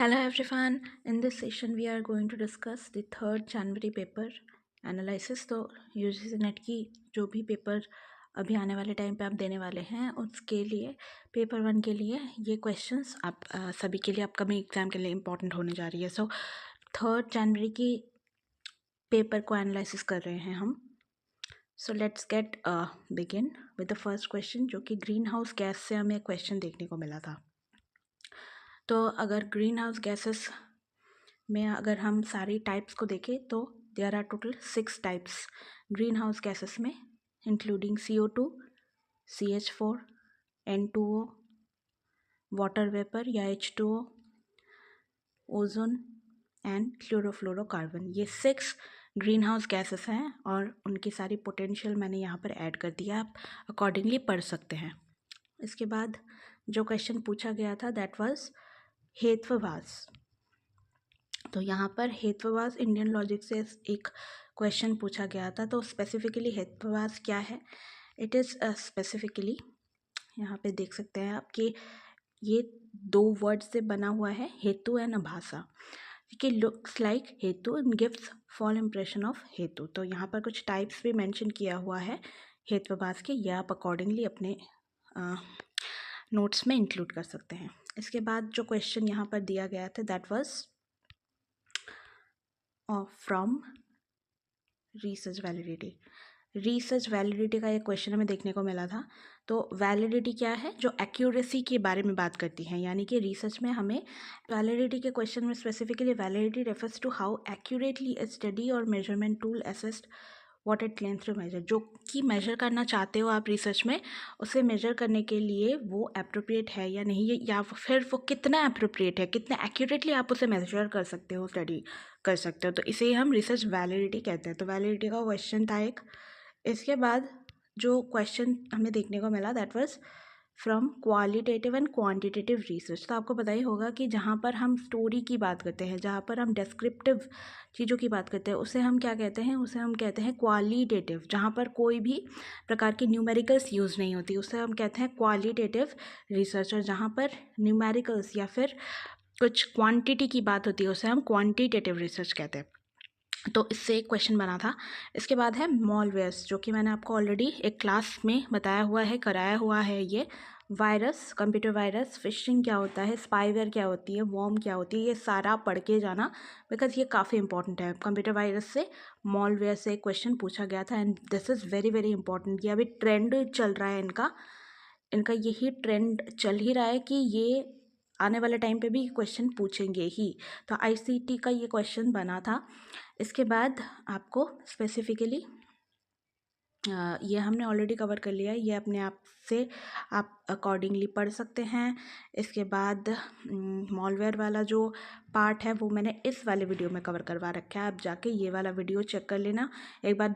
Hello everyone. In this session we are going to discuss the 3rd January paper analysis. तो UGC net की जो भी paper अभी आने वाले टाइम पे आप देने वाले हैं उसके लिए पेपर 1 के लिए ये क्वेश्चंस आप सभी के लिए अपकमिंग एग्जाम के लिए इम्पोर्टेंट होने जा रही है. सो 3rd जनवरी की पेपर को एनालिसिस कर रहे हैं हम. So let's get begin with the first question, जो कि ग्रीन हाउस गैस से हमें क्वेश्चन देखने को मिला था. तो अगर ग्रीन हाउस गैसेस में अगर हम सारी टाइप्स को देखें तो there are total 6 types greenhouse gases में, including CO2, CH4, N2O, water vapour या H2O, ओजोन एंड क्लोरोफ्लोरोकार्बन. ये 6 ग्रीन हाउस गैसेस हैं और उनकी सारी पोटेंशियल मैंने यहाँ पर ऐड कर दिया. आप अकॉर्डिंगली पढ़ सकते हैं. इसके बाद जो क्वेश्चन पूछा गया था दैट वाज हेत्वाभास. तो यहाँ पर हेत्वाभास इंडियन लॉजिक से एक क्वेश्चन पूछा गया था. तो स्पेसिफिकली हेत्वाभास क्या है? इट इज़ स्पेसिफिकली, यहाँ पे देख सकते हैं आप कि ये 2 वर्ड से बना हुआ है, हेतु एंड आभासा, कि लुक्स लाइक हेतु and gives fall impression of हेतु. तो यहाँ पर कुछ टाइप्स भी मेंशन किया हुआ है हेत्वाभास के, या आप अकॉर्डिंगली अपने नोट्स में इंक्लूड कर सकते हैं. इसके बाद जो क्वेश्चन यहाँ पर दिया गया था that was from research validity. Research validity का एक क्वेश्चन हमें देखने को मिला था. तो वैलिडिटी क्या है? जो एक्यूरेसी के बारे में बात करती है, यानी कि रिसर्च में हमें वैलिडिटी के क्वेश्चन में specifically validity refers to how accurately a study और measurement tool assessed what it claims to measure. जो कि मेजर करना चाहते हो आप रिसर्च में, उसे मेजर करने के लिए वो अप्रोप्रिएट है या नहीं, या फिर वो कितना अप्रोप्रिएट है, कितना एक्यूरेटली आप उसे मेजर कर सकते हो, स्टडी कर सकते हो. तो इसे ही हम रिसर्च वैलिडिटी कहते हैं. तो वैलिडिटी का क्वेश्चन था एक. इसके बाद जो क्वेश्चन हमें देखने को मिला that was from qualitative and quantitative research. तो आपको पता ही होगा कि जहाँ पर हम स्टोरी की बात करते हैं, जहाँ पर हम डिस्क्रिप्टिव चीज़ों की बात करते हैं, उसे हम क्या कहते हैं? उसे हम कहते हैं क्वालिटेटिव. जहाँ पर कोई भी प्रकार की न्यूमेरिकल्स यूज़ नहीं होती उसे हम कहते हैं क्वालिटेटिव रिसर्च. और जहाँ पर न्यूमेरिकल्स या फिर कुछ क्वांटिटी की बात होती है उसे हम क्वांटिटेटिव रिसर्च कहते हैं. तो इससे एक क्वेश्चन बना था. इसके बाद है मॉलवेयर्स, जो कि मैंने आपको ऑलरेडी एक क्लास में बताया हुआ है, कराया हुआ है. ये वायरस, कंप्यूटर वायरस, फिशिंग क्या होता है, स्पाईवेयर क्या होती है, वॉर्म क्या होती है, ये सारा पढ़ के जाना, बिकॉज ये काफ़ी इंपॉर्टेंट है. कंप्यूटर वायरस से, मॉलवेयर से क्वेश्चन पूछा गया था and this is very very important. ये अभी ट्रेंड चल रहा है, इनका यही ट्रेंड चल ही रहा है कि ये आने वाले टाइम पे भी क्वेश्चन पूछेंगे ही. तो ICT का ये क्वेश्चन बना था. इसके बाद आपको स्पेसिफिकली ये हमने ऑलरेडी कवर कर लिया है, ये अपने आप से आप अकॉर्डिंगली पढ़ सकते हैं. इसके बाद मॉलवेयर वाला जो पार्ट है वो मैंने इस वाले वीडियो में कवर करवा रखा है. आप जाके ये वाला वीडियो चेक कर लेना एक बार,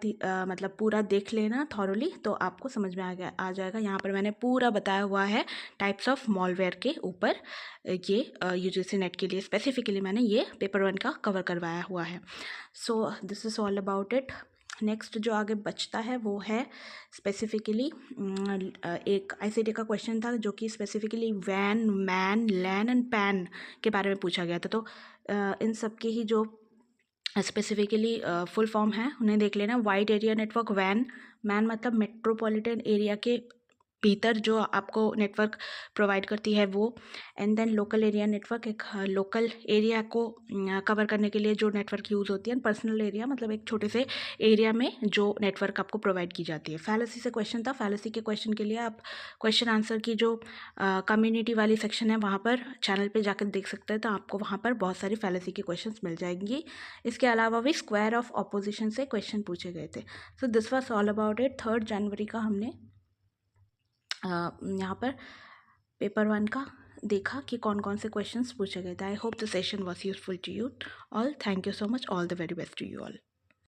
मतलब पूरा देख लेना थॉरोली, तो आपको समझ में आ जाएगा. यहाँ पर मैंने पूरा बताया हुआ है टाइप्स ऑफ मॉलवेयर के ऊपर. ये UGC नेट के लिए स्पेसिफिकली मैंने ये पेपर 1 का कवर करवाया हुआ है. So this is all about it. Next जो आगे बचता है वो है स्पेसिफिकली एक ICT का क्वेश्चन था जो कि स्पेसिफिकली वैन, मैन, लैन एंड पैन के बारे में पूछा गया था. तो इन सब के ही जो स्पेसिफिकली फुल फॉर्म है उन्हें देख लेना. वाइड एरिया नेटवर्क वैन, मैन मतलब मेट्रोपॉलिटन एरिया के भीतर जो आपको नेटवर्क प्रोवाइड करती है वो. And then local area network, एक लोकल एरिया को कवर करने के लिए जो नेटवर्क यूज़ होती है. पर्सनल एरिया मतलब एक छोटे से एरिया में जो नेटवर्क आपको प्रोवाइड की जाती है. फैलेसी से क्वेश्चन था. फैलेसी के क्वेश्चन के लिए आप क्वेश्चन आंसर की जो कम्युनिटी वाली सेक्शन है वहाँ पर चैनल पे जाकर देख सकते हैं. तो आपको वहाँ पर बहुत सारी फैलेसी के क्वेश्चंस मिल जाएंगी. इसके अलावा भी स्क्वायर ऑफ ऑपोजिशन से क्वेश्चन पूछे गए थे. So this was all about it. 3rd जनवरी का हमने यहाँ पर पेपर 1 का देखा कि कौन कौन से क्वेश्चंस पूछे गए थे. I hope the session was useful to you all. Thank you so much. All the very best to you all.